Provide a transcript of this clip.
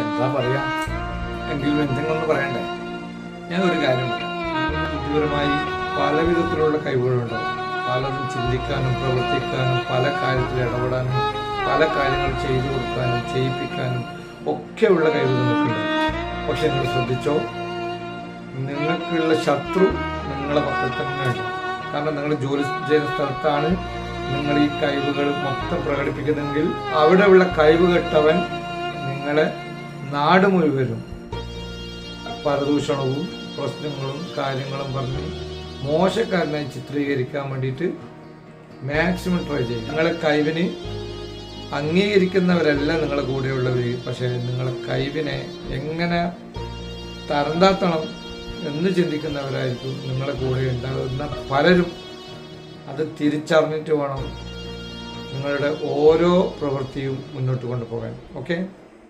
എന്താ പറയാ, എങ്കിലും എന്തെങ്കിലും ഒന്ന് പറയണ്ടേ. ഞാൻ ഒരു കാര്യം പറയാം. ബുദ്ധിപരമായി പല വിധത്തിലുള്ള കഴിവുകളുണ്ടാവും. പലതും ചിന്തിക്കാനും പ്രവർത്തിക്കാനും പല കാര്യത്തിൽ ഇടപെടാനും പല കാര്യങ്ങൾ ചെയ്തു കൊടുക്കാനും ചെയ്യിപ്പിക്കാനും ഒക്കെയുള്ള കഴിവ് നിങ്ങൾക്കുണ്ട്. പക്ഷെ നിങ്ങൾ ശ്രദ്ധിച്ചോ, നിങ്ങൾക്കുള്ള ശത്രു നിങ്ങളെ പക്കൽ തന്നെയുണ്ട്. കാരണം നിങ്ങൾ ജോലി ചെയ്യുന്ന സ്ഥലത്താണ് നിങ്ങൾ ഈ കഴിവുകൾ മൊത്തം പ്രകടിപ്പിക്കുന്നെങ്കിൽ അവിടെയുള്ള കഴിവ് കെട്ടവൻ നിങ്ങളെ നാട് മുഴുവനും പരദൂഷണവും പ്രശ്നങ്ങളും കാര്യങ്ങളും പറഞ്ഞ് മോശക്കാരനായി ചിത്രീകരിക്കാൻ വേണ്ടിയിട്ട് മാക്സിമം ട്രൈ ചെയ്യും. നിങ്ങളെ കഴിവിന് അംഗീകരിക്കുന്നവരല്ല നിങ്ങളെ കൂടെയുള്ളവർ. പക്ഷേ നിങ്ങളെ കഴിവിനെ എങ്ങനെ തരംതാത്തണം എന്ന് ചിന്തിക്കുന്നവരായിരിക്കും നിങ്ങളെ കൂടെ ഉണ്ടാകുന്ന പലരും. അത് തിരിച്ചറിഞ്ഞിട്ട് വേണം നിങ്ങളുടെ ഓരോ പ്രവൃത്തിയും മുന്നോട്ട് കൊണ്ടുപോകാൻ. ഓക്കെ.